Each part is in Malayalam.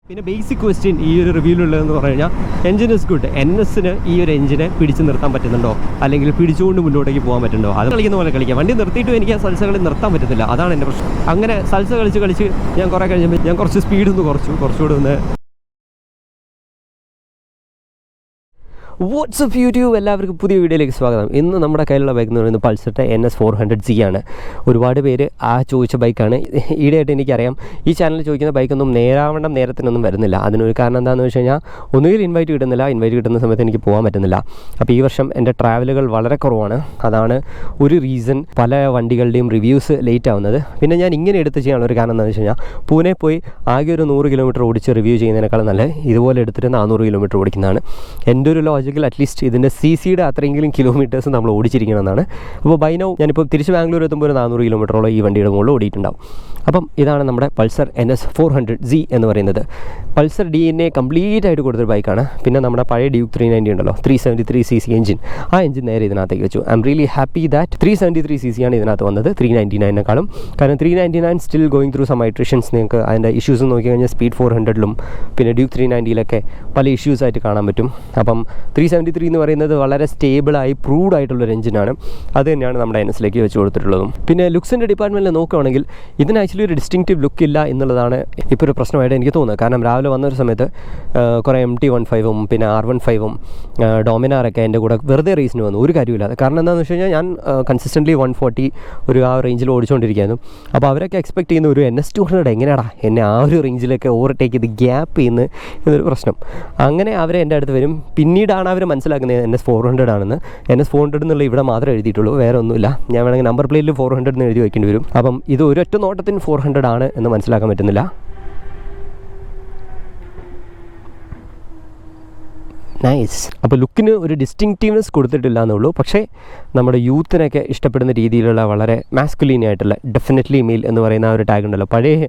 പിന്നെ ബേസിക് ക്വസ്റ്റ്യൻ ഈ ഒരു റിവ്യൂലുള്ളതെന്ന് പറഞ്ഞു കഴിഞ്ഞാൽ എഞ്ചിൻ ഇസ് ഗുഡ്. NSന് ഈ ഒരു എഞ്ചിനെ പിടിച്ച് നിർത്താൻ പറ്റുന്നുണ്ടോ, അല്ലെങ്കിൽ പിടിച്ചുകൊണ്ട് മുന്നോട്ടേക്ക് പോകാൻ പറ്റുന്നുണ്ടോ? അത് കളിക്കുന്ന പോലെ കളിക്കാം. വണ്ടി നിർത്തിയിട്ടും എനിക്ക് ആ സൽസകളിൽ നിർത്താൻ പറ്റുന്നില്ല. അതാണ് എൻ്റെ പ്രശ്നം. അങ്ങനെ സൽസ കളിച്ച് ഞാൻ കുറേ കഴിഞ്ഞപ്പോൾ ഞാൻ കുറച്ച് സ്പീഡ് കുറച്ചുകൂടെ ഒന്ന് വാട്സ്ആപ്പ് യൂട്യൂബ് എല്ലാവർക്കും പുതിയ വീഡിയോയിലേക്ക് സ്വാഗതം. ഇന്ന് നമ്മുടെ കയ്യിലുള്ള ബൈക്ക് എന്ന് പറയുന്നത് പൾസറിൻ്റെ NS400Z ആണ്. ഒരുപാട് പേര് ചോദിച്ച ബൈക്കാണ്. ഈടെയായിട്ട് എനിക്കറിയാം ഈ ചാനലിൽ ചോദിക്കുന്ന ബൈക്കൊന്നും നേരത്തിനൊന്നും വരുന്നില്ല. അതിനൊരു കാരണം എന്താണെന്ന് വെച്ച് കഴിഞ്ഞാൽ ഒന്നുകിൽ ഇൻവൈറ്റ് കിട്ടുന്ന സമയത്ത് എനിക്ക് പോകാൻ പറ്റുന്നില്ല. അപ്പോൾ ഈ വർഷം എൻ്റെ ട്രാവലുകൾ വളരെ കുറവാണ്. അതാണ് ഒരു റീസൺ. പല വണ്ടികളുടെയും റിവ്യൂസ് ലേറ്റ് ആവുന്നത്. പിന്നെ ഞാൻ ഇങ്ങനെ എടുത്ത് ചെയ്യാനുള്ള ഒരു കാരണം എന്താണെന്ന് വെച്ച് കഴിഞ്ഞാൽ പൂനെ പോയി ആകെ ഒരു 100 കിലോമീറ്റർ ഓടിച്ച് റിവ്യൂ ചെയ്യുന്നതിനേക്കാളും നല്ല ഇതുപോലെ എടുത്തിട്ട് 400 കിലോമീറ്റർ ഓടിക്കുന്നതാണ്. എൻ്റെ ഒരു ലോജിക് അറ്റ്ലീസ്റ്റ് ഇതിൻ്റെ CCയുടെ അത്രയെങ്കിലും കിലോമീറ്റേഴ്സ് നമ്മൾ ഓടിച്ചിരിക്കണമെന്നാണ്. അപ്പോൾ ബൈ നൗ ഞാനിപ്പോൾ തിരിച്ച് ബാംഗ്ലൂർ എത്തുമ്പോൾ ഒരു 400 കിലോമീറ്ററോളം ഈ വണ്ടിയുടെ മുകളിൽ ഓടിയിട്ടുണ്ടാവും. അപ്പം ഇതാണ് നമ്മുടെ പൾസർ NS400Z എന്ന് പറയുന്നത്. പൾസർ DNA കംപ്ലീറ്റ് ആയിട്ട് കൊടുത്തൊരു ബൈക്കാണ്. പിന്നെ നമ്മുടെ പഴയ ഡ്യൂക്ക് 390 ഉണ്ടല്ലോ, 373cc എഞ്ചിൻ, ആ എഞ്ചിൻ നേരെ ഇതിനകത്തേക്ക് വെച്ചു. I am really happy that 373cc ആണ് ഇതിനകത്ത് വന്നത് 399-നേക്കാളും. കാരണം 399 still going through some iterations. നിങ്ങൾക്ക് അതിൻ്റെ ഇഷ്യൂസ് നോക്കി കഴിഞ്ഞാൽ സ്പീഡ് 400-ലും പിന്നെ ഡ്യൂക്ക് 390-ലൊക്കെ പല ഇഷ്യൂസ് ആയിട്ട് കാണാൻ പറ്റും. അപ്പം 373 എന്ന് പറയുന്നത് വളരെ സ്റ്റേബിളായി പ്രൂവ്ഡ് ആയിട്ടുള്ളൊരു എഞ്ചിനാണ്. അത് തന്നെയാണ് നമ്മുടെ NSലേക്ക് വെച്ച് കൊടുത്തിട്ടുള്ളതും. പിന്നെ ലുക്സിൻ്റെ ഡിപ്പാർട്ട്മെൻറ്റിൽ നോക്കുകയാണെങ്കിൽ ഇതിന് ആക്ച്വലി ഒരു ഡിസ്റ്റിങ്ക്റ്റീവ് ലുക്ക് ഇല്ല എന്നുള്ളതാണ് ഇപ്പോൾ ഒരു പ്രശ്നമായിട്ട് എനിക്ക് തോന്നുന്നത്. കാരണം രാവിലെ വന്നൊരു സമയത്ത് കുറേ MT15-ഉം പിന്നെ R15-ഉം ഡോമിനാറൊക്കെ എൻ്റെ കൂടെ വെറുതെ റേസിന് വന്നു, ഒരു കാര്യമില്ലാതെ. കാരണം എന്താണെന്ന് വെച്ച് കഴിഞ്ഞാൽ ഞാൻ കൺസിസ്റ്റൻ്റ്ലി 140 ഒരു ആ റേഞ്ചിൽ ഓടിച്ചുകൊണ്ടിരിക്കുകയായിരുന്നു. അപ്പോൾ അവരൊക്കെ എക്സ്പെക്ട് ചെയ്യുന്ന ഒരു NS200 എങ്ങനെയാടാ എന്നെ ആ ഒരു റേഞ്ചിലൊക്കെ ഓവർടേക്ക് ചെയ്ത് ഗ്യാപ്പ് ചെയ്യുന്ന എന്നൊരു പ്രശ്നം. അങ്ങനെ അവരെ എൻ്റെ അടുത്ത് വരും. പിന്നീടാണ് അവർ മനസ്സിലാക്കുന്നത് NS400 ആണെന്ന്. NS400 എന്നുള്ള ഇവിടെ മാത്രമേ എഴുതിയിട്ടുള്ളൂ, വേറെ ഒന്നുമില്ല. ഞാൻ വേണമെങ്കിൽ നമ്പർ പ്ലേറ്റിൽ 400 എന്ന് എഴുതി വയ്ക്കേണ്ടി വരും. അപ്പം ഇത് ഒരൊറ്റ നോട്ടത്തിന് 400 ആണ് എന്ന് മനസ്സിലാക്കാൻ പറ്റുന്നില്ല. നൈസ്. അപ്പോൾ ലുക്കിന് ഒരു ഡിസ്റ്റിങ്ക്റ്റീവ്നെസ് കൊടുത്തിട്ടില്ല എന്നുള്ളൂ. പക്ഷേ നമ്മുടെ യൂത്തിനൊക്കെ ഇഷ്ടപ്പെടുന്ന രീതിയിലുള്ള വളരെ മാസ്കുലീൻ ആയിട്ടുള്ള ഡെഫിനറ്റ്ലി മെയിൽ എന്ന് പറയുന്ന ആ ഒരു ടാഗ് ഉണ്ടല്ലോ, പഴയ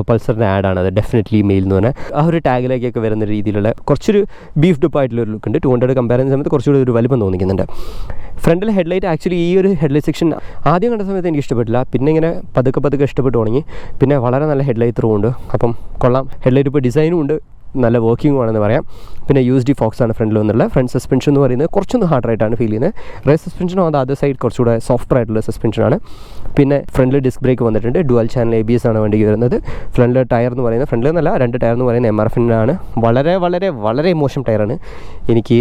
പൾസറിൻ്റെ ആഡാണ് അത്, ഡെഫിനറ്റ്ലി മെയിൽ എന്ന് പറഞ്ഞാൽ ആ ഒരു ടാഗിലേക്കൊക്കെ വരുന്ന രീതിയിലുള്ള കുറച്ചൊരു ബീഫ്ഡ് അപ്പ് ആയിട്ടുള്ളൊരു ലുക്കുണ്ട്. 200 കമ്പയർ ചെയ്യുന്ന സമയത്ത് കുറച്ചുകൂടി ഒരു വലിപ്പം തോന്നിക്കുന്നുണ്ട്. ഫ്രണ്ടിൽ ഹെഡ്ലൈറ്റ് ആക്ച്വലി ഈ ഒരു ഹെഡ്ലൈറ്റ് സെക്ഷൻ ആദ്യം കണ്ട സമയത്ത് എനിക്ക് ഇഷ്ടപ്പെട്ടില്ല. പിന്നെ ഇങ്ങനെ പതുക്കെ ഇഷ്ടപ്പെട്ട് തുടങ്ങി. പിന്നെ വളരെ നല്ല ഹെഡ്ലൈറ്റ് ത്രൂ ഉണ്ട്. അപ്പം കൊള്ളാം. ഹെഡ്ലൈറ്റ് ഇപ്പോൾ ഡിസൈനും ഉണ്ട്, നല്ല വർക്കിംഗ് ആണെന്ന് പറയാം. പിന്നെ USD ഫോക്സ് ആണ് ഫ്രണ്ടിൽ വന്നുള്ള. ഫ്രണ്ട് സസ്പെൻഷൻ എന്ന് പറയുന്നത് കുറച്ചൊന്ന് ഹാർഡറായിട്ടാണ് ഫീൽ ചെയ്യുന്നത്. Race suspension on the other side കുറച്ചുകൂടെ സോഫ്റ്റ് ആയിട്ടുള്ള സസ്പെൻഷനാണ്. പിന്നെ ഫ്രണ്ടിൽ ഡിസ്ക് ബ്രേക്ക് വന്നിട്ടുണ്ട്. ഡുവൽ ചാനൽ ABS ആണ് വണ്ടിക്ക് വരുന്നത്. ഫ്രണ്ടിൽ ടയർ എന്ന് പറയുന്നത്, ഫ്രണ്ടിൽ നിന്നല്ല 2 ടയർ എന്ന് പറയുന്നത് MRF-നാണ്. വളരെ വളരെ വളരെ മോശം ടയറാണ്. എനിക്ക്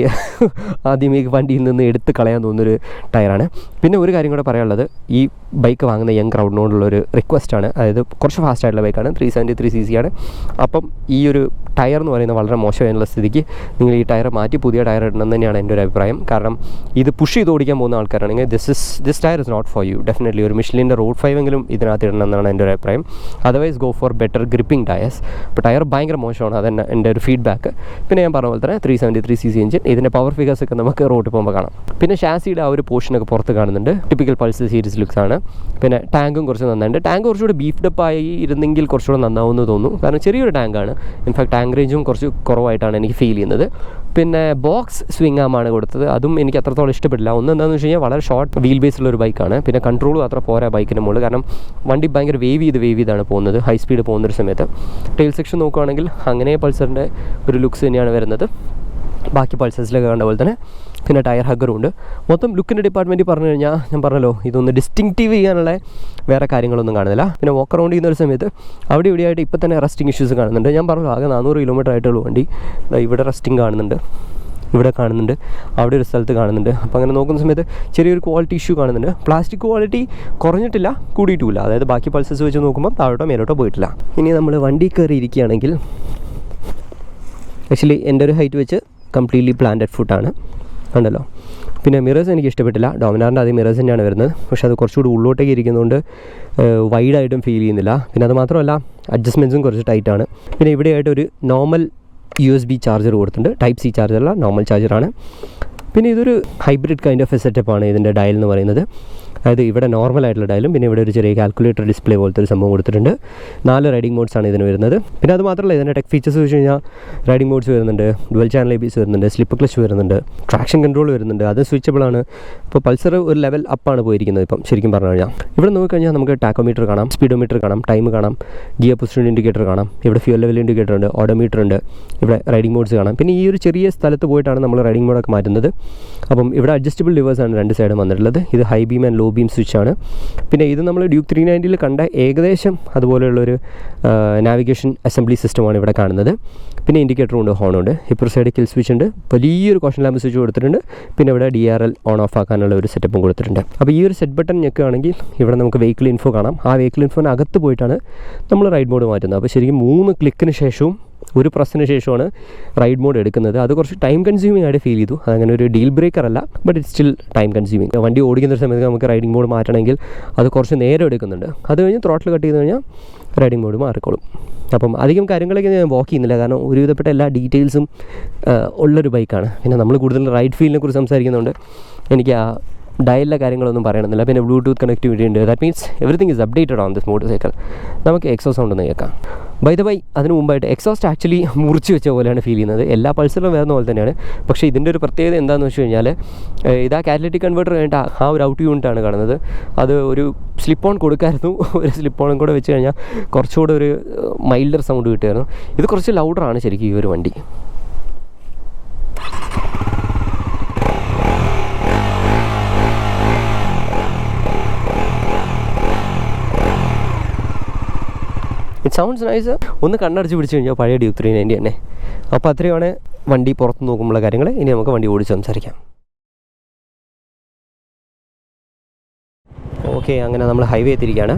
ആദ്യം ഈ വണ്ടിയിൽ നിന്ന് എടുത്ത് കളയാൻ തോന്നുന്നൊരു ടയറാണ്. പിന്നെ ഒരു കാര്യം കൂടെ പറയാനുള്ളത്, ഈ ബൈക്ക് വാങ്ങുന്ന യങ് ക്രൗഡിനോടുള്ളൊരു റിക്വസ്റ്റാണ്. അതായത് കുറച്ച് ഫാസ്റ്റ് ആയിട്ടുള്ള ബൈക്കാണ്, 373cc ആണ്. അപ്പം ഈ ഒരു ടയർ എന്ന് പറയുന്നത് വളരെ മോശമായിട്ടുള്ള സ്ഥിതിക്ക് നിങ്ങൾ ഈ ടയർ മാറ്റി പുതിയ ടയർ ഇടണം തന്നെയാണ് എൻ്റെ ഒരു അഭിപ്രായം. കാരണം ഇത് പുഷ് ചെയ്ത് ഓടിക്കാൻ പോകുന്ന ആൾക്കാരാണെങ്കിൽ this tyre is not for you. Definitely ഒരു മിഷ്ലിൻ്റെ റോഡ് 5 എങ്കിലും ഇതിനകത്ത് ഇടണം എന്നാണ് എൻ്റെ ഒരു അഭിപ്രായം. Otherwise go for better gripping tyres. അപ്പോൾ ടയർ ഭയങ്കര മോശമാണ്, അതന്നെ എൻ്റെ ഒരു ഫീഡ്ബാക്ക്. പിന്നെ ഞാൻ പറഞ്ഞ പോലെ തന്നെ 373cc എഞ്ചിൻ, ഇതിൻ്റെ പവർ ഫിഗേഴ്സൊക്കെ നമുക്ക് റോഡിൽ പോകുമ്പോൾ കാണാം. പിന്നെ ഷാസിയുടെ ആ ഒരു പോർഷനൊക്കെ പുറത്ത് കാണുന്നുണ്ട്. ടിപ്പിക്കൽ പൾസർ സീരീസ് ലുക്സ് ആണ്. പിന്നെ ടാങ്കും കുറച്ച് നന്നായിട്ട്. ടാങ്ക് കുറച്ചുകൂടി ബീഫ്ഡ് അപ്പ് ആയി ഇരുന്നെങ്കിൽ കുറച്ചുകൂടെ നന്നാവുമെന്ന് തോന്നുന്നു. കാരണം ചെറിയൊരു ടാങ്കാണ്. ഇൻഫാക്ട് ടാങ്ക് റേഞ്ചും കുറച്ച് കുറവായിട്ടാണ് എനിക്ക് ഫീൽ ചെയ്യുന്നത്. പിന്നെ ബോക്സ് സ്വിംഗ് ആമാണ് കൊടുത്തത്. അതും എനിക്ക് അത്രത്തോളം ഇഷ്ടപ്പെട്ടില്ല. എന്താണെന്ന് വെച്ച് കഴിഞ്ഞാൽ വളരെ ഷോർട്ട് വീൽ ബേസുള്ളൊരു ബൈക്കാണ്. പിന്നെ കൺട്രോളും അത്ര പോരാ ബൈക്കിന് മുകളിൽ. കാരണം വണ്ടി ഭയങ്കര വേവ് ചെയ്താണ് പോകുന്നത്, ഹൈ സ്പീഡ് പോകുന്നൊരു സമയത്ത്. ടെയിൽ സെക്ഷൻ നോക്കുകയാണെങ്കിൽ അങ്ങനെ പൾസറിൻ്റെ ഒരു ലുക്സ് തന്നെയാണ് വരുന്നത്, ബാക്കി പൾസേഴ്സിലൊക്കെ കണ്ട പോലെ തന്നെ. പിന്നെ ടയർ ഹഗ്ഗറും ഉണ്ട്. മൊത്തം ലുക്കിൻ്റെ ഡിപ്പാർട്ട്മെൻറ്റിൽ പറഞ്ഞു കഴിഞ്ഞാൽ ഞാൻ പറഞ്ഞല്ലോ, ഇതൊന്ന് ഡിസ്റ്റിങ്ക്റ്റീവ് ചെയ്യാനുള്ള വേറെ കാര്യങ്ങളൊന്നും കാണുന്നില്ല. പിന്നെ വാക്ക് അറൗണ്ട് ചെയ്യുന്ന ഒരു സമയത്ത് അവിടെ ഇവിടെയായിട്ട് ഇപ്പോൾ തന്നെ റസ്റ്റിംഗ് ഇഷ്യൂസ് കാണുന്നുണ്ട്. ഞാൻ പറഞ്ഞു ആകെ 400 കിലോമീറ്റർ ആയിട്ടുള്ള വണ്ടി, ഇവിടെ റസ്റ്റിംഗ് കാണുന്നുണ്ട്, ഇവിടെ കാണുന്നുണ്ട്, അവിടെ ഒരു സ്ഥലത്ത് കാണുന്നുണ്ട്. അപ്പോൾ അങ്ങനെ നോക്കുന്ന സമയത്ത് ചെറിയൊരു ക്വാളിറ്റി ഇഷ്യൂ കാണുന്നുണ്ട്. പ്ലാസ്റ്റിക് ക്വാളിറ്റി കുറഞ്ഞിട്ടില്ല, കൂടിയിട്ടുമില്ല. അതായത് ബാക്കി പൾസസ് വെച്ച് നോക്കുമ്പോൾ താഴോട്ടോ മേലോട്ടോ പോയിട്ടില്ല. ഇനി നമ്മൾ വണ്ടി കയറി ഇരിക്കുകയാണെങ്കിൽ ആക്ച്വലി എൻ്റെ ഒരു ഹൈറ്റ് വെച്ച് കംപ്ലീറ്റ്ലി പ്ലാന്റഡ് ഫുട്ടാണ് ഉണ്ടല്ലോ. പിന്നെ മിറേഴ്സ് എനിക്ക് ഇഷ്ടപ്പെട്ടില്ല. ഡോമിനാറിൻ്റെ അതേ മിറേഴ്സ് തന്നെയാണ് വരുന്നത്. പക്ഷേ അത് കുറച്ചുകൂടി ഉള്ളോട്ടേക്ക് ഇരിക്കുന്നതുകൊണ്ട് വൈഡായിട്ടും ഫീൽ ചെയ്യുന്നില്ല. പിന്നെ അത് മാത്രമല്ല അഡ്ജസ്റ്റ്മെൻറ്റ്സും കുറച്ച് ടൈറ്റാണ്. പിന്നെ ഇവിടെയായിട്ടൊരു നോർമൽ USB ചാർജർ കൊടുത്തിട്ടുണ്ട്. Type C ചാർജറല്ല, നോർമൽ ചാർജറാണ്. പിന്നെ ഇതൊരു ഹൈബ്രിഡ് കൈൻഡ് ഓഫ് സെറ്റപ്പാണ് ഇതിൻ്റെ ഡയൽ എന്ന് പറയുന്നത്. അതായത് ഇവിടെ നോർമൽ ആയിട്ടുള്ള ഡയലും പിന്നെ ഇവിടെ ഒരു ചെറിയ കാൽക്കുലേറ്റർ ഡിസ്പ്ലേ പോലത്തെ ഒരു സംഭവം കൊടുത്തിട്ടുണ്ട്. 4 റൈഡിംഗ് മോഡ്സാണ് ഇതിന് വരുന്നത്. പിന്നെ അത് മാത്രമല്ല ഇതിൻ്റെ ടെക് ഫീച്ചേഴ്സ് വെച്ച് കഴിഞ്ഞാൽ റൈഡിംഗ് മോഡ്സ് വരുന്നുണ്ട്, ഡുവൽ ചാനൽ ABS വരുന്നുണ്ട്, സ്ലിപ്പ് ക്ലച്ച് വരുന്നുണ്ട്, ട്രാക്ഷൻ കൺട്രോൾ വരുന്നുണ്ട്, അത് സ്വിച്ചബിൾ ആണ്. അപ്പോൾ പൾസർ ഒരു ലെവൽ അപ്പാണ് പോയിരിക്കുന്നത് ഇപ്പം ശരിക്കും പറഞ്ഞു കഴിഞ്ഞാൽ. ഇവിടെ നോക്കിക്കഴിഞ്ഞാൽ നമുക്ക് ടാക്കോമീറ്റർ കാണാം, സ്പീഡോമീറ്റർ കാണാം, ടൈം കാണാം, ഗിയർ പൊസിഷൻ ഇൻഡിക്കേറ്റർ കാണാം, ഇവിടെ ഫ്യൂൽ ലെവൽ ഇൻഡിക്കേറ്റർ ഉണ്ട്, ഓഡോമീറ്റർ ഉണ്ട്, ഇവിടെ റൈഡിംഗ് മോഡ്സ് കാണാം. പിന്നെ ഈ ഒരു ചെറിയ സ്ഥലത്ത് പോയിട്ടാണ് നമ്മൾ റൈഡിംഗ് മോഡൊക്കെ മാറ്റുന്നത്. അപ്പം ഇവിടെ അഡ്ജസ്റ്റബിൾ ലിവേഴ്സാണ് 2 സൈഡും വന്നിട്ടുള്ളത്. ഇത് high beam and low beam സ്വിച്ചാണ്. പിന്നെ ഇത് നമ്മൾ ഡ്യൂക്ക് 390 കണ്ട ഏകദേശം അതുപോലെയുള്ളൊരു നാവിഗേഷൻ അസംബ്ലി സിസ്റ്റമാണ് ഇവിടെ കാണുന്നത്. പിന്നെ ഇൻഡിക്കേറ്ററും ഉണ്ട്, ഹോണുണ്ട്, ഹിപ്പർ സൈഡ് കിൽ സ്വിച്ച് ഉണ്ട്, വലിയൊരു കോഷൻ ലാമ്പ് സ്വിച്ച് കൊടുത്തിട്ടുണ്ട്. പിന്നെ ഇവിടെ DRL ഓൺ ഓഫ് ആക്കാനുള്ള ഒരു സെറ്റപ്പും കൊടുത്തിട്ടുണ്ട്. അപ്പോൾ ഈ ഒരു സെറ്റ് ബട്ടൺ ഞെക്കുകയാണെങ്കിൽ ഇവിടെ നമുക്ക് വെഹിക്കിൾ ഇൻഫോ കാണാം. ആ വെഹിക്കിൾ ഇൻഫോന് അകത്ത് പോയിട്ടാണ് നമ്മൾ റൈഡ് മോഡ് മാറ്റുന്നത്. അപ്പോൾ ശരിക്കും 3 ക്ലിക്കിന് ശേഷവും ഒരു പ്രസ്സിന് ശേഷമാണ് റൈഡ് മോഡ് എടുക്കുന്നത്. അത് കുറച്ച് ടൈം കൺസ്യൂമിംഗ് ആയിട്ട് ഫീൽ ചെയ്തു. അതങ്ങനെ ഒരു ഡീൽ ബ്രേക്കർ അല്ല, but it still time consuming. വണ്ടി ഓടിക്കുന്ന ഒരു സമയത്ത് നമുക്ക് റൈഡിംഗ് മോഡ് മാറ്റണമെങ്കിൽ അത് കുറച്ച് നേരം എടുക്കുന്നുണ്ട്. അത് കഴിഞ്ഞ് ത്രോട്ടിൽ കട്ട് ചെയ്ത് കഴിഞ്ഞാൽ റൈഡിംഗ് മോഡ് മാറിക്കോളും. അപ്പം അധികം കാര്യങ്ങളൊക്കെ ഞാൻ വാക്ക് ചെയ്യുന്നില്ല, കാരണം ഒരുവിധപ്പെട്ട എല്ലാ ഡീറ്റെയിൽസും ഉള്ളൊരു ബൈക്കാണ്. പിന്നെ നമ്മൾ കൂടുതൽ റൈഡ് ഫീലിനെ കുറിച്ച് സംസാരിക്കുന്നതുകൊണ്ട് എനിക്ക് ആ ഡയലിലെ കാര്യങ്ങളൊന്നും പറയണമെന്നില്ല. പിന്നെ ബ്ലൂടൂത്ത് കണക്ടിവിറ്റി ഉണ്ട്. That means everything is updated on this motor cycle. നമുക്ക് എക്സോസ് സൗണ്ട് ഒന്ന് കേൾക്കാം. ബൈ ദ ബൈ, അതിന് മുമ്പായിട്ട് എക്സോസ്റ്റ് ആക്ച്വലി മുറിച്ച് വെച്ച പോലെയാണ് ഫീൽ ചെയ്യുന്നത്. എല്ലാ പൾസറിലും വരുന്ന പോലെ തന്നെയാണ്. പക്ഷേ ഇതിൻ്റെ ഒരു പ്രത്യേകത എന്താണെന്ന് വെച്ച് കഴിഞ്ഞാൽ ഇതാ കാറ്റലിറ്റിക് കൺവേർട്ടർ കഴിഞ്ഞിട്ട് ആ ഒരു ഔട്ട് യൂണിറ്റാണ് കാണുന്നത്. അത് ഒരു സ്ലിപ്പ് ഓൺ കൊടുക്കായിരുന്നു. ഒരു സ്ലിപ്പ് ഓണും കൂടെ വെച്ച് കഴിഞ്ഞാൽ കുറച്ചുകൂടെ ഒരു മൈൽഡർ സൗണ്ട് കിട്ടുമായിരുന്നു. ഇത് കുറച്ച് ലൗഡറാണ് ശരിക്കും ഈ ഒരു വണ്ടി. It sounds nice. ഒന്ന് കണ്ണടച്ച് പിടിച്ച് കഴിഞ്ഞാൽ പഴയ ഡ്യൂക്ക് 390 തന്നെ. അപ്പോൾ അത്രയുമാണ് വണ്ടി പുറത്ത് നോക്കുമ്പോഴുള്ള കാര്യങ്ങൾ. ഇനി നമുക്ക് വണ്ടി ഓടിച്ച് സംസാരിക്കാം. ഓക്കെ, അങ്ങനെ നമ്മൾ ഹൈവേ എത്തിയിരിക്കുകയാണ്.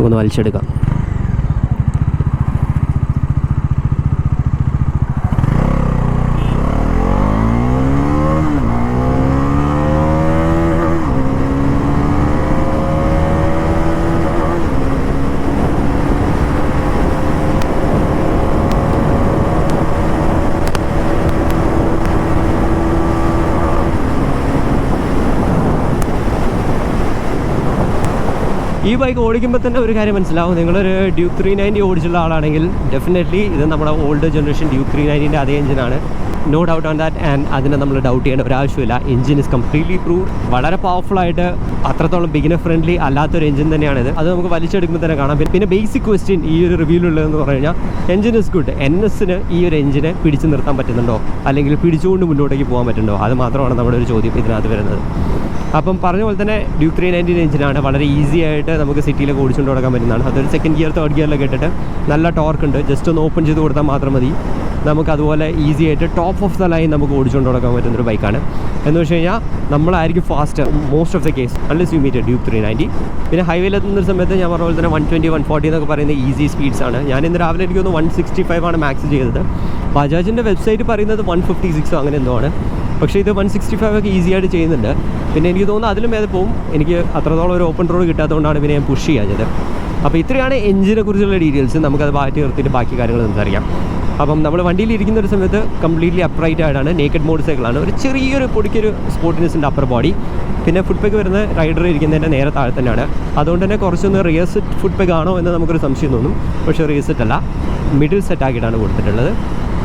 ഒന്ന് വലിച്ചെടുക്കാം. ഈ ബൈക്ക് ഓടിക്കുമ്പോൾ തന്നെ ഒരു കാര്യം മനസ്സിലാവും. നിങ്ങളൊരു ഡ്യൂക്ക് 390 ഓടിച്ചുള്ള ആളാണെങ്കിൽ ഡെഫിനറ്റ്ലി ഇത് നമ്മുടെ ഓൾഡ് ജനറേഷൻ ഡ്യൂക്ക് 390ൻ്റെ അതേ എഞ്ചിനാണ്. No doubt on that. And അതിനെ നമ്മൾ ഡൗട്ട് ചെയ്യേണ്ട ഒരു ആവശ്യമില്ല. Engine is completely proved. വളരെ പവർഫുള്ളായിട്ട് അത്രത്തോളം ബിഗിനർ ഫ്രണ്ട്ലി അല്ലാത്തൊരു എഞ്ചിൻ തന്നെയാണിത്. അത് നമുക്ക് വലിച്ചെടുക്കുമ്പോൾ തന്നെ കാണാം. പിന്നെ ബേസിക് ക്വസ്റ്റ്യൻ ഈ ഒരു റിവ്യൂലുള്ളതെന്ന് പറഞ്ഞു കഴിഞ്ഞാൽ എഞ്ചിൻ ഇസ് ഗുഡ്. NSന് ഈ ഒരു എഞ്ചിനെ പിടിച്ചു നിർത്താൻ പറ്റുന്നുണ്ടോ, അല്ലെങ്കിൽ പിടിച്ചുകൊണ്ട് മുന്നോട്ടേക്ക് പോകാൻ പറ്റുന്നുണ്ടോ, അത് മാത്രമാണ് നമ്മുടെ ഒരു ചോദ്യം ഇതിനകത്ത് വരുന്നത്. അപ്പം പറഞ്ഞ പോലെ തന്നെ ഡ്യൂക്ക് 390 എഞ്ചിനാണ്. വളരെ ഈസി ആയിട്ട് നമുക്ക് സിറ്റിയിലൊക്കെ ഓടിച്ചുകൊണ്ട് കൊടുക്കാൻ പറ്റുന്നതാണ്. അതൊരു സെക്കൻഡ് ഗിയർ തേർഡ് ഗിയറിലൊക്കെ ഇട്ടിട്ട് നല്ല ടോർക്ക് ഉണ്ട്. ജസ്റ്റ് ഒന്ന് ഓപ്പൺ ചെയ്ത് കൊടുത്താൽ മാത്രം മതി. നമുക്ക് അതുപോലെ ഈസി ആയിട്ട് ടോപ്പ് ഓഫ് ദ ലൈൻ നമുക്ക് ഓടിച്ചുകൊണ്ട് കൊടുക്കാൻ പറ്റുന്നൊരു ബൈക്കാണ്. എന്ന് വെച്ച് കഴിഞ്ഞാൽ നമ്മളായിരിക്കും fast most of the case unless you meet Duke 390. പിന്നെ ഹൈവേയിൽ എത്തുന്ന സമയത്ത് ഞാൻ പറഞ്ഞ പോലെ തന്നെ 120 140 എന്നൊക്കെ പറയുന്ന ഈസി സ്പീഡ്സ് ആണ്. ഞാൻ ഇന്ന് രാവിലെ എനിക്ക് തോന്നുന്നു 165 ആണ് മാക്സ് ചെയ്തത്. ബജാജിൻ്റെ വെബ്സൈറ്റ് പറയുന്നത് 156 അങ്ങനെ എന്തോ ആണ്. പക്ഷേ ഇത് 165 ഒക്കെ ഈസി ആയിട്ട് ചെയ്യുന്നുണ്ട്. പിന്നെ എനിക്ക് തോന്നുന്നു അതിലും മേലെ പോവും. എനിക്ക് അത്രത്തോളം ഒരു ഓപ്പൺ റോഡ് കിട്ടാത്തതുകൊണ്ടാണ് പിന്നെ ഞാൻ പുഷ് ചെയ്യാഞ്ഞത്. അപ്പോൾ ഇത്രയാണ് എഞ്ചിനെ കുറിച്ചുള്ള ഡീറ്റെയിൽസ്. നമുക്കത് മാറ്റി നിർത്തിയിട്ട് ബാക്കി കാര്യങ്ങൾ സംസാരിക്കാം. അപ്പം നമ്മൾ വണ്ടിയിൽ ഇരിക്കുന്ന ഒരു സമയത്ത് കംപ്ലീറ്റ്ലി അപ്രൈറ്റ് ആയിട്ടാണ്. നേക്കഡ് മോഡ് സൈക്കിളാണ്. ഒരു ചെറിയൊരു പൊടിക്കൊരു സ്പോർട്ടിനെസ് ഉണ്ട് അപ്പർ ബോഡി. പിന്നെ ഫുഡ് പെഗ് വരുന്ന റൈഡർ ഇരിക്കുന്നതിൻ്റെ നേരെ താഴെ തന്നെയാണ്. അതുകൊണ്ട് തന്നെ കുറച്ചൊന്ന് റിയർ സെറ്റ് ഫുഡ് പെഗ് ആണോ എന്ന് നമുക്കൊരു സംശയം തോന്നും. പക്ഷേ റിയർ സെറ്റ് അല്ല, മിഡിൽ സെറ്റ് ആക്കിയിട്ടാണ് കൊടുത്തിട്ടുള്ളത്.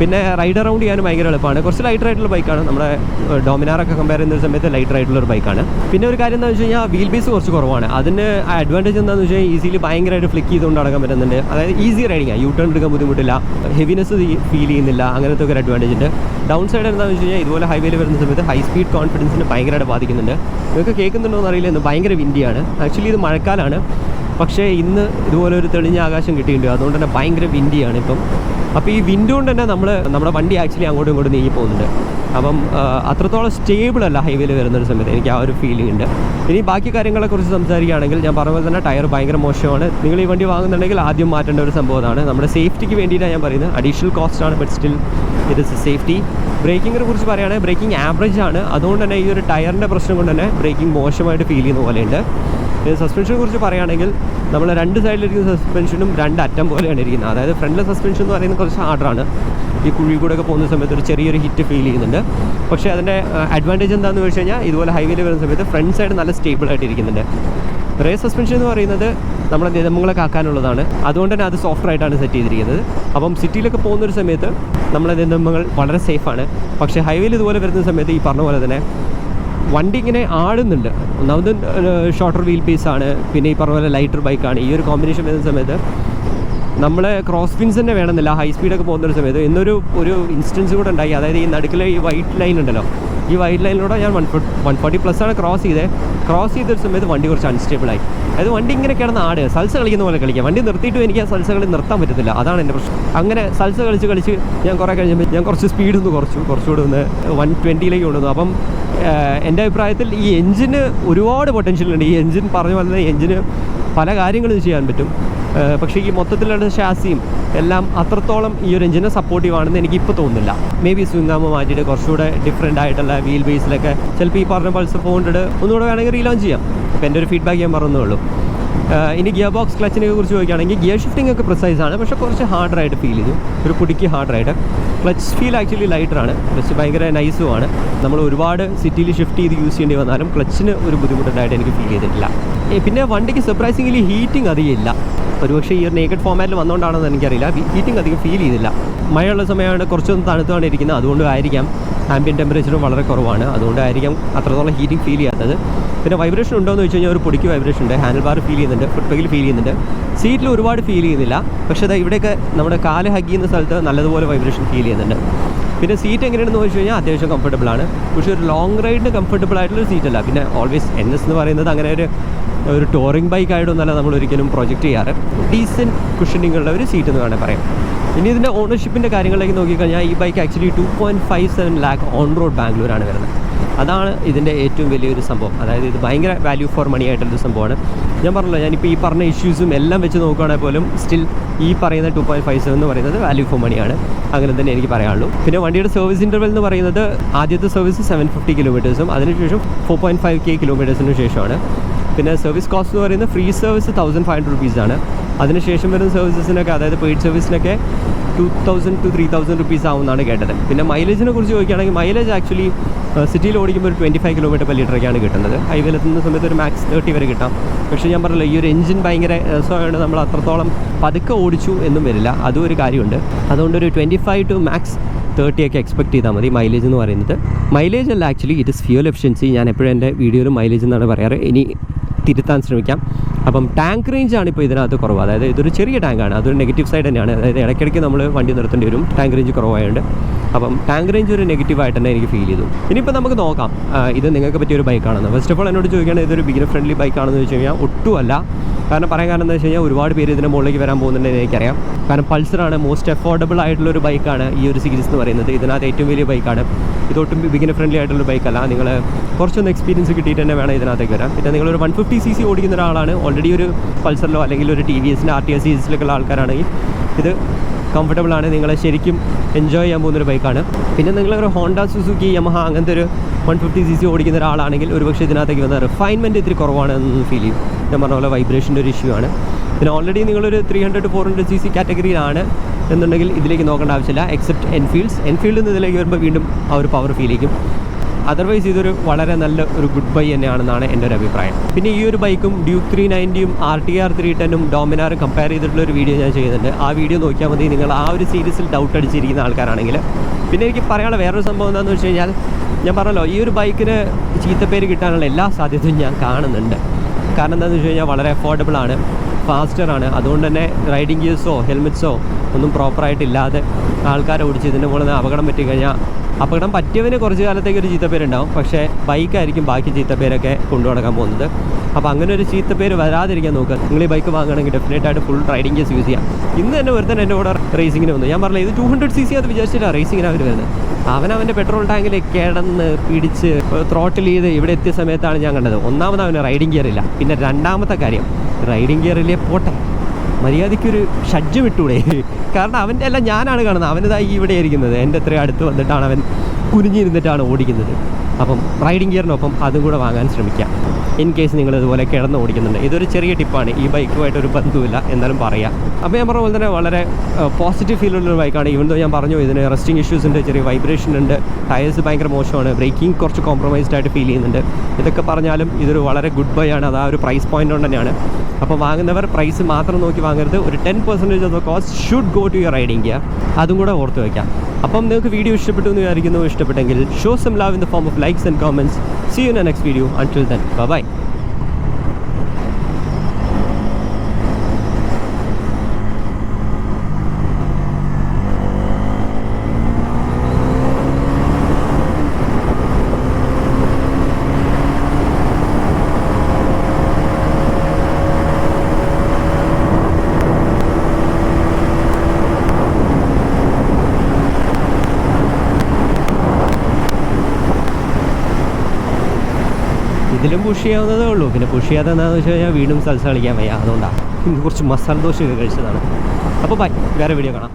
പിന്നെ റൈഡ് അറൗണ്ട് ചെയ്യാനും ഭയങ്കര എളുപ്പമാണ്. കുറച്ച് ലൈറ്റർ ആയിട്ടുള്ള ബൈക്കാണ്. നമ്മുടെ ഡോമിനാറൊക്കെ കമ്പയർ ചെയ്യുന്ന സമയത്ത് ലൈറ്റർ ആയിട്ടുള്ളൊരു ബൈക്കാണ്. പിന്നെ ഒരു കാര്യം എന്താണെന്ന് വെച്ച് കഴിഞ്ഞാൽ വീൽ ബേസ് കുറച്ച് കുറവാണ്. അതിന് അഡ്വാൻറ്റേജ് എന്താണെന്ന് വെച്ച് കഴിഞ്ഞാൽ ഈസിലി ഭയങ്കരമായിട്ട് ഫ്ലിക്ക് ചെയ്തുകൊണ്ട് നടക്കാൻ പറ്റുന്നുണ്ട്. അതായത് ഈസി റൈഡിങ് ആണ്. യൂ ടേൺ എടുക്കാൻ ബുദ്ധിമുട്ടില്ല, ഹെവിനെസ് ഫീൽ ചെയ്യുന്നില്ല, അങ്ങനത്തെ ഒരു അഡ്വാൻറ്റേജ് ഉണ്ട്. ഡൗൺ സൈഡ് എന്താണെന്ന് വെച്ച് കഴിഞ്ഞാൽ ഇതുപോലെ ഹൈവേയിൽ വരുന്ന സമയത്ത് ഹൈ സ്പീഡ് കോൺഫിഡൻസിന് ഭയങ്കരമായിട്ട് ബാധിക്കുന്നുണ്ട്. നിങ്ങൾക്ക് കേൾക്കുന്നുണ്ടോ എന്ന് അറിയില്ല, ഇന്ന് ഭയങ്കര വിൻഡിയാണ്. ആക്ച്വലി ഇത് മഴക്കാലമാണ്, പക്ഷേ ഇന്ന് ഇതുപോലെ ഒരു തെളിഞ്ഞ ആകാശം കിട്ടിയിട്ടുണ്ട്. അതുകൊണ്ട് തന്നെ ഭയങ്കര വിൻഡിയാണ് ഇപ്പം. അപ്പോൾ ഈ വിൻഡ് കൊണ്ട് തന്നെ നമ്മുടെ വണ്ടി ആക്ച്വലി അങ്ങോട്ടും ഇങ്ങോട്ടും നീങ്ങി പോകുന്നുണ്ട്. അപ്പം അത്രത്തോളം സ്റ്റേബിൾ അല്ല ഹൈവേയിൽ വരുന്നൊരു സമയത്ത്. എനിക്ക് ആ ഒരു ഫീലിംഗ് ഉണ്ട്. ഇനി ബാക്കി കാര്യങ്ങളെക്കുറിച്ച് സംസാരിക്കുകയാണെങ്കിൽ ഞാൻ പറഞ്ഞ പോലെ തന്നെ ടയർ ഭയങ്കര മോശമാണ്. നിങ്ങൾ ഈ വണ്ടി വാങ്ങുന്നുണ്ടെങ്കിൽ ആദ്യം മാറ്റേണ്ട ഒരു സംഭവമാണ്. നമ്മുടെ സേഫ്റ്റിക്ക് വേണ്ടിയിട്ടാണ് ഞാൻ പറയുന്നത്. അഡീഷണൽ കോസ്റ്റ് ആണ്, but still it is safety. ബ്രേക്കിങ്ങിനെ കുറിച്ച് പറയുകയാണെങ്കിൽ ബ്രേക്കിംഗ് ആവറേജ് ആണ്. അതുകൊണ്ട് തന്നെ ഈ ഒരു ടയറിൻ്റെ പ്രശ്നം കൊണ്ട് തന്നെ ബ്രേക്കിംഗ് മോശമായിട്ട് ഫീൽ ചെയ്യുന്ന പോലെയുണ്ട്. സസ്പെൻഷനെ കുറിച്ച് പറയുകയാണെങ്കിൽ നമ്മൾ രണ്ട് സൈഡിലിരിക്കുന്ന സസ്പെൻഷനും രണ്ട് അറ്റം പോലെയാണ് ഇരിക്കുന്നത്. അതായത് ഫ്രണ്ടിലെ സസ്പെൻഷൻ എന്ന് പറയുന്നത് കുറച്ച് ഹാർഡറാണ്. ഈ കുഴി കൂടെയൊക്കെ പോകുന്ന സമയത്ത് ഒരു ചെറിയൊരു ഹിറ്റ് ഫീൽ ചെയ്യുന്നുണ്ട്. പക്ഷേ അതിൻ്റെ അഡ്വാൻറ്റേജ് എന്താണെന്ന് വെച്ച് കഴിഞ്ഞാൽ ഇതുപോലെ ഹൈവേയിൽ വരുന്ന സമയത്ത് ഫ്രണ്ട് സൈഡ് നല്ല സ്റ്റേബിളായിട്ട് ഇരിക്കുന്നുണ്ട്. റേസ് സസ്പെൻഷൻ എന്ന് പറയുന്നത് നമ്മുടെ നിയമങ്ങളെ കാക്കാനുള്ളതാണ്. അതുകൊണ്ട് തന്നെ അത് സോഫ്റ്റായിട്ടാണ് സെറ്റ് ചെയ്തിരിക്കുന്നത്. അപ്പം സിറ്റിയിലൊക്കെ പോകുന്നൊരു സമയത്ത് നമ്മളെ നിയമങ്ങൾ വളരെ സേഫാണ്. പക്ഷേ ഹൈവേയിൽ ഇതുപോലെ വരുന്ന സമയത്ത് ഈ പറഞ്ഞ പോലെ തന്നെ വണ്ടി ഇങ്ങനെ ആടുന്നുണ്ട്. ഒന്നാമത് ഷോർട്ടർ വീൽ പീസാണ്, പിന്നെ ഈ പറഞ്ഞ പോലെ ലൈറ്റർ ബൈക്കാണ്. ഈ ഒരു കോമ്പിനേഷൻ വരുന്ന സമയത്ത് നമ്മൾ ക്രോസ് പിൻസ് തന്നെ വേണമെന്നില്ല ഹൈ സ്പീഡൊക്കെ പോകുന്നൊരു സമയത്ത്. ഒരു ഇൻസ്റ്റൻസ് കൂടെ ഉണ്ടായി. അതായത് ഈ നടുക്കിലെ ഈ വൈറ്റ് ലൈൻ ഉണ്ടല്ലോ, ഈ വൈറ്റ് ലൈനിലൂടെ ഞാൻ 140+ ക്രോസ് ചെയ്തൊരു സമയത്ത് വണ്ടി കുറച്ച് അൺസ്റ്റേബിളായി. അതായത് വണ്ടി ഇങ്ങനെ കിടന്ന് ആട് സൽസ കളിക്കുന്ന പോലെ കളിക്കുക. വണ്ടി നിർത്തിയിട്ടും എനിക്ക് ആ സൽസകളിൽ നിർത്താൻ പറ്റത്തില്ല. അതാണ് എൻ്റെ പ്രശ്നം. അങ്ങനെ സൽസ കളിച്ച് ഞാൻ കുറേ കഴിഞ്ഞപ്പോൾ ഞാൻ കുറച്ച് സ്പീഡ് കുറച്ചുകൂടെ ഒന്ന് 120 കൊണ്ടുവന്നു. അപ്പം എൻ്റെ അഭിപ്രായത്തിൽ ഈ എഞ്ചിന് ഒരുപാട് പൊട്ടൻഷ്യൽ ഉണ്ട്. ഈ എഞ്ചിൻ പറഞ്ഞ പോലെ തന്നെ എഞ്ചിന് പല കാര്യങ്ങളും ചെയ്യാൻ പറ്റും. പക്ഷേ ഈ മൊത്തത്തിലുള്ള ഷാസിയും എല്ലാം അത്രത്തോളം ഈ ഒരു എഞ്ചിനെ സപ്പോർട്ടീവ് ആണെന്ന് എനിക്കിപ്പോൾ തോന്നുന്നില്ല. മേ ബി സ്വിംഗാമ മാറ്റിയിട്ട് കുറച്ചുകൂടെ ഡിഫറെൻ്റ് ആയിട്ടുള്ള വീൽ ബേസിലൊക്കെ ചിലപ്പോൾ ഈ പറഞ്ഞ പൾസർ 400 ഒന്നുകൂടെ വേണമെങ്കിൽ റീലോഞ്ച് ചെയ്യാം. അപ്പോൾ എൻ്റെ ഒരു ഫീഡ്ബാക്ക് ഞാൻ പറഞ്ഞേ ഉള്ളൂ. ഇനി ഗിയർ ബോക്സ് ക്ലച്ചിനെ കുറിച്ച് ചോദിക്കുകയാണെങ്കിൽ ഗിയർ ഷിഫ്റ്റിംഗ് ഒക്കെ പ്രിസൈസാണ്, പക്ഷേ കുറച്ച് ഹാർഡറായിട്ട് ഫീൽ ചെയ്തു. ഒരു പൊടിക്ക് ഹാർഡറായിട്ട്. ക്ലച്ച് ഫീൽ ആക്ച്വലി ലൈറ്ററാണ്. ക്ലച്ച് ഭയങ്കര നൈസുമാണ്. നമ്മൾ ഒരുപാട് സിറ്റിയിൽ ഷിഫ്റ്റ് ചെയ്ത് യൂസ് ചെയ്യേണ്ടി വന്നാലും ക്ലച്ചിന് ഒരു ബുദ്ധിമുട്ടുണ്ടായിട്ട് എനിക്ക് ഫീൽ ചെയ്തിട്ടില്ല. പിന്നെ വണ്ടിക്ക് സർപ്രൈസിംഗ്ലി ഹീറ്റിംഗ് അധികം ഇല്ല. ഒരുപക്ഷെ ഈ ഒരു നേക്കഡ് ഫോമാറ്റിൽ വന്നുകൊണ്ടാണെന്ന് എനിക്കറിയില്ല. ഹീറ്റിംഗ് അധികം ഫീൽ ചെയ്തില്ല. മഴയുള്ള സമയമാണ് കുറച്ചൊന്ന് തണുത്താണ് ഇരിക്കുന്നത്. അതുകൊണ്ടായിരിക്കാം ആംബിയൻ ടെമ്പറേച്ചറും വളരെ കുറവാണ്. അതുകൊണ്ടായിരിക്കാം അത്രത്തോളം ഹീറ്റിംഗ് ഫീൽ ചെയ്യാത്തത്. പിന്നെ വൈബ്രേഷൻ ഉണ്ടോ എന്ന് വെച്ച് കഴിഞ്ഞാൽ ഒരു പൊടിക്ക് വൈബ്രേഷൻ ഉണ്ട്. ഹാൻഡിൽ ബാർ ഫീൽ ചെയ്യുന്നുണ്ട്, ഫുട് പെഗിൽ ഫീൽ ചെയ്യുന്നുണ്ട്. സീറ്റിൽ ഒരുപാട് ഫീൽ ചെയ്യുന്നില്ല. പക്ഷേ അത് ഇവിടെയൊക്കെ നമ്മുടെ കാല് ഹഗ് ചെയ്യുന്ന സ്ഥലത്ത് നല്ലതുപോലെ വൈബ്രേഷൻ ഫീൽ ചെയ്യുന്നുണ്ട്. പിന്നെ സീറ്റ് എങ്ങനെയാണെന്ന് ചോദിച്ചു കഴിഞ്ഞാൽ അത്യാവശ്യം കംഫർട്ടബിൾ ആണ്. പക്ഷേ ഒരു ലോങ് റൈഡിന് കംഫർട്ടബിൾ ആയിട്ടുള്ളൊരു സീറ്റല്ല. പിന്നെ ഓൾവേസ് NS എന്ന് പറയുന്നത് അങ്ങനെ ഒരു ടൂറിംഗ് ബൈക്ക് ആയിട്ടൊന്നല്ല നമ്മൾ ഒരിക്കലും പ്രൊജക്റ്റ് ചെയ്യാറ്. ഡീസൻറ്റ് കുഷനിങ് ഉള്ള ഒരു സീറ്റ് എന്ന് വേണമെങ്കിൽ പറയാം. ഇനി ഇതിൻ്റെ ഓണർഷിപ്പിൻ്റെ കാര്യങ്ങളിലേക്ക് നോക്കിക്കഴിഞ്ഞാൽ ഈ bike actually 2.57 lakh on road ബാംഗ്ലൂരാണ് വരുന്നത്. അതാണ് ഇതിൻ്റെ ഏറ്റവും വലിയൊരു സംഭവം. അതായത് ഇത് ഭയങ്കര വാല്യൂ ഫോർ മണി ആയിട്ടുള്ളൊരു സംഭവമാണ്. ഞാൻ പറഞ്ഞല്ലോ, ഞാനിപ്പോൾ ഈ പറഞ്ഞ ഇഷ്യൂസും എല്ലാം വെച്ച് നോക്കുകയാണെങ്കിൽ പോലും സ്റ്റിൽ ഈ പറയുന്ന 2.57 എന്ന് പറയുന്നത് വാല്യൂ ഫോർ മണിയാണ്. അങ്ങനെ തന്നെ എനിക്ക് പറയാനുള്ളൂ. പിന്നെ വണ്ടിയുടെ സർവീസ് ഇൻ്റർവെൽ എന്ന് പറയുന്നത് ആദ്യത്തെ സർവീസ് 750 കിലോമീറ്റേഴ്സും അതിനുശേഷം 4.5K കിലോമീറ്റേഴ്സിന് ശേഷമാണ്. പിന്നെ സർവീസ് കോസ്റ്റ് എന്ന് പറയുന്നത് ഫ്രീ സർവീസ് 1500 rupees. അതിനുശേഷം വരുന്ന സർവീസസിനൊക്കെ, അതായത് പെയ്ഡ് സർവീസിനൊക്കെ 2000 to 3000 rupees ആവുമെന്നാണ് കേട്ടത്. പിന്നെ മൈലേജിനെ കുറിച്ച് ചോദിക്കുകയാണെങ്കിൽ മൈലേജ് ആക്ച്വലി സിറ്റിയിൽ ഓടിക്കുമ്പോൾ ഒരു 25 km/L കിട്ടുന്നത്. ഹൈവേയിൽ എത്തുന്ന സമയത്ത് ഒരു മാക്സ് 30 വരെ കിട്ടാം. പക്ഷേ ഞാൻ പറഞ്ഞല്ലോ, ഈ ഒരു എഞ്ചിൻ ഭയങ്കര രസമായതുകൊണ്ട് നമ്മൾ അത്രത്തോളം പതുക്കെ ഓടിച്ചു എന്നും വരില്ല. അതും ഒരു കാര്യമുണ്ട്. അതുകൊണ്ടൊരു 25 to max 30 ഒക്കെ എക്സ്പെക്ട് ചെയ്താൽ മതി മൈലേജ് എന്ന് പറയുന്നത്. മൈലേജ് അല്ല actually, it is fuel efficiency. ഞാൻ എപ്പോഴും എൻ്റെ വീഡിയോയിൽ മൈലേജ് എന്നാണ് പറയാറ്. ഇനി തിരുത്താൻ ശ്രമിക്കാം. അപ്പം ടാങ്ക് റേഞ്ചാണ് ഇപ്പോൾ ഇതിനകത്ത് കുറവ്. അതായത് ഇതൊരു ചെറിയ ടാങ്കാണ്, അതൊരു നെഗറ്റീവ് സൈഡ് തന്നെയാണ്. അതായത് ഇടയ്ക്കിടയ്ക്ക് നമ്മൾ വണ്ടി നിർത്തേണ്ടി വരും ടാങ്ക് റേഞ്ച് കുറവായതുകൊണ്ട്. അപ്പം ടാങ്ക് റേഞ്ച് ഒരു നെഗറ്റീവായിട്ട് തന്നെ എനിക്ക് ഫീൽ ചെയ്തു. ഇനിയിപ്പോൾ നമുക്ക് നോക്കാം ഇത് നിങ്ങൾക്ക് പറ്റിയൊരു ബൈക്കാണെന്ന്. ഫസ്റ്റ് ഓഫ് ഓൾ എന്നോട് ചോദിക്കുകയാണെങ്കിൽ ഇതൊരു ബിഗിനർ ഫ്രണ്ട്ലി ബൈക്കാണെന്ന് ചോദിച്ചു കഴിഞ്ഞാൽ ഒട്ടുമല്ല. കാരണം പറയാൻ കാരണം എന്താ വെച്ച് കഴിഞ്ഞാൽ ഒരുപാട് പേര് ഇതിൻ്റെ മുകളിലേക്ക് വരാൻ പോകുന്നുണ്ടെന്ന് എനിക്കറിയാം. കാരണം പൾസറാണ് മോസ്റ്റ് അഫോർഡബിൾ ആയിട്ടുള്ളൊരു ബൈക്കാണ് ഈ ഒരു സീരീസ് എന്ന് പറയുന്നത്. ഇതിനകത്ത് ഏറ്റവും വലിയ ബൈക്കാണ്. ഇതൊട്ടും ബിഗിനർ ഫ്രണ്ട്ലി ആയിട്ടുള്ള ബൈക്കല്ല. നിങ്ങൾ കുറച്ചൊന്ന് എക്സ്പീരിയൻസ് കിട്ടിയിട്ട് തന്നെ വേണം ഇതിനകത്തേക്ക് വരാം. പിന്നെ നിങ്ങളൊരു 150cc ഓടിക്കുന്ന ഒരാളാണ്, ഓൾറെഡി ഒരു പൾസറിലോ അല്ലെങ്കിൽ ഒരു TVSൻ്റെ RTS സീരീസിലൊക്കെ ഉള്ള ആൾക്കാരാണെങ്കിൽ ഇത് കംഫർട്ടബിളാണ്. നിങ്ങളെ ശരിക്കും എൻജോയ് ചെയ്യാൻ പോകുന്നൊരു ബൈക്കാണ്. പിന്നെ നിങ്ങളൊരു ഹോണ്ട, സുസുക്കി, യമഹ അങ്ങനത്തെ ഒരു 150cc ഓടിക്കുന്ന ഒരാളാണെങ്കിൽ ഒരുപക്ഷെ ഇതിനകത്തേക്ക് വന്ന റിഫൈൻമെൻറ്റ് ഇത്തിരി കുറവാണെന്ന് ഫീൽ ചെയ്യും. ഞാൻ പറഞ്ഞ പോലെ വൈബ്രേഷൻ്റെ ഒരു ഇഷ്യൂ ആണ്. പിന്നെ ഓൾറെഡി നിങ്ങളൊരു 300 to 400cc കാറ്റഗറിയിലാണ് എന്നുണ്ടെങ്കിൽ ഇതിലേക്ക് നോക്കേണ്ട ആവശ്യമില്ല. എക്സെപ്റ്റ് എൻഫീൽഡിൽ നിന്ന് ഇതിലേക്ക് വരുമ്പോൾ വീണ്ടും ആ ഒരു പവർ ഫീൽ ചെയ്യും. അതർവൈസ് ഇതൊരു വളരെ നല്ല ഒരു ഗുഡ് ബൈ തന്നെയാണെന്നാണ് എൻ്റെ ഒരു അഭിപ്രായം. പിന്നെ ഈ ഒരു ബൈക്കും ഡ്യൂക്ക് 390യും RTR 310ഉം ഡോമിനാറും കമ്പയർ ചെയ്തിട്ടുള്ളൊരു വീഡിയോ ഞാൻ ചെയ്യുന്നുണ്ട്. ആ വീഡിയോ നോക്കിയാൽ മതി നിങ്ങൾ ആ ഒരു സീരീസിൽ ഡൗട്ട് അടിച്ചിരിക്കുന്ന ആൾക്കാരാണെങ്കിൽ. പിന്നെ എനിക്ക് പറയാനുള്ള വേറൊരു സംഭവം എന്താണെന്ന് വെച്ച് കഴിഞ്ഞാൽ, ഞാൻ പറഞ്ഞല്ലോ ഈ ഒരു ബൈക്കിന് ചീത്തപ്പേര് കിട്ടാനുള്ള എല്ലാ സാധ്യതയും ഞാൻ കാണുന്നുണ്ട്. കാരണം എന്താണെന്ന് വെച്ച് കഴിഞ്ഞാൽ വളരെ അഫോർഡബിളാണ്, ഫാസ്റ്ററാണ്. അതുകൊണ്ട് തന്നെ റൈഡിങ് ഗിയേഴ്സോ ഹെൽമെറ്റ്സോ ഒന്നും പ്രോപ്പറായിട്ടില്ലാതെ ആൾക്കാരെ ഓടിച്ച് ഇതിൻ്റെ മുകളിൽ നിന്ന് അപകടം പറ്റിക്കഴിഞ്ഞാൽ അപകടം പറ്റിയവന് കുറച്ച് കാലത്തേക്ക് ഒരു ചീത്തപ്പേരുണ്ടാവും. പക്ഷേ ബൈക്കായിരിക്കും ബാക്കി ചീത്തപ്പേരൊക്കെ കൊണ്ടു നടക്കാൻ പോകുന്നത്. അപ്പോൾ അങ്ങനെ ഒരു ചീത്തപ്പേര് വരാതിരിക്കാൻ നോക്കുക. നിങ്ങൾ ഈ ബൈക്ക് വാങ്ങുകയാണെങ്കിൽ ഡെഫിനറ്റായിട്ട് ഫുൾ റൈഡിങ് ഗിയേഴ്സ് യൂസ് ചെയ്യാം. ഇന്ന് തന്നെ ഒരുത്തൻ എൻ്റെ കൂടെ റേസിങ്ങിന് വന്നു. ഞാൻ പറഞ്ഞില്ല, ഇത് 200cc അത് വിചാരിച്ചിട്ടാണ് റേസിങ്ങിന് അവർ വരുന്നത്. അവൻ്റെ പെട്രോൾ ടാങ്കിൽ കിടന്ന് പിടിച്ച് ത്രോട്ടിൽ ചെയ്ത് ഇവിടെ എത്തിയ സമയത്താണ് ഞാൻ കണ്ടത്. ഒന്നാമത് അവന് റൈഡിങ് ഗിയർ ഇല്ല. പിന്നെ രണ്ടാമത്തെ കാര്യം, റൈഡിങ് ഗിയറിലെ പോട്ടെ, മര്യാദയ്ക്കൊരു ഷഡ്ജം ഇട്ടൂടെ. കാരണം അവൻ്റെ എല്ലാം ഞാനാണ് കാണുന്നത്. അവനിതായി ഇവിടെ ഇരിക്കുന്നത്, എൻ്റെ എത്രയും അടുത്ത് വന്നിട്ടാണ് അവൻ കുനിഞ്ഞിരുന്നിട്ടാണ് ഓടിക്കുന്നത്. അപ്പം റൈഡിങ് ഗിയറിനൊപ്പം അതും കൂടെ വാങ്ങാൻ ശ്രമിക്കാം. ഇൻ കേസ് നിങ്ങൾ ഇതുപോലെ കിടന്ന് ഓടിക്കുന്നുണ്ട്. ഇതൊരു ചെറിയ ടിപ്പാണ്, ഈ ബൈക്കുമായിട്ടൊരു ബന്ധവുമില്ല എന്നാലും പറയാം. അപ്പോൾ ഞാൻ പറഞ്ഞ പോലെ തന്നെ വളരെ പോസിറ്റീവ് ഫീലുള്ളൊരു ബൈക്കാണ്. ഈവൻ ദോ ഞാൻ പറഞ്ഞു ഇതിന് റെസ്റ്റിംഗ് ഇഷ്യൂസ് ഉണ്ട്, ചെറിയ വൈബ്രേഷൻ ഉണ്ട്, ടയേഴ്സ് ഭയങ്കര മോശമാണ്, ബ്രേക്കിംഗ് കുറച്ച് കോംപ്രമൈസ്ഡ് ആയിട്ട് ഫീൽ ചെയ്യുന്നുണ്ട്. ഇതൊക്കെ പറഞ്ഞാലും ഇതൊരു വളരെ ഗുഡ് ബൈ ആണ്. അത് ആ ഒരു പ്രൈസ് പോയിൻ്റ് കൊണ്ട് തന്നെയാണ്. അപ്പോൾ വാങ്ങുന്നവർ പ്രൈസ് മാത്രം നോക്കി വാങ്ങരുത്. ഒരു 10% of the cost should go to your riding gear. അതും കൂടെ ഓർത്ത് വയ്ക്കാം. അപ്പം നിങ്ങൾക്ക് വീഡിയോ ഇഷ്ടപ്പെട്ടു എന്ന് വിചാരിക്കുന്നു. ഇഷ്ടപ്പെട്ടെങ്കിൽ show some love in the form of likes and comments. See you in the next video. Until then bye. ഇതിലും പുഷ് ചെയ്യാവുന്നതേ ഉള്ളൂ. പിന്നെ പുഷ് ചെയ്യാതെ എന്താണെന്ന് വെച്ച് കഴിഞ്ഞാൽ വീണ്ടും സൽസ കളിക്കാൻ വയ്യ. അതുകൊണ്ടാണ് കുറച്ച് മസാല ദോശയൊക്കെ കഴിച്ചതാണ്. അപ്പോൾ ബൈ, വേറെ വീഡിയോ കാണാം.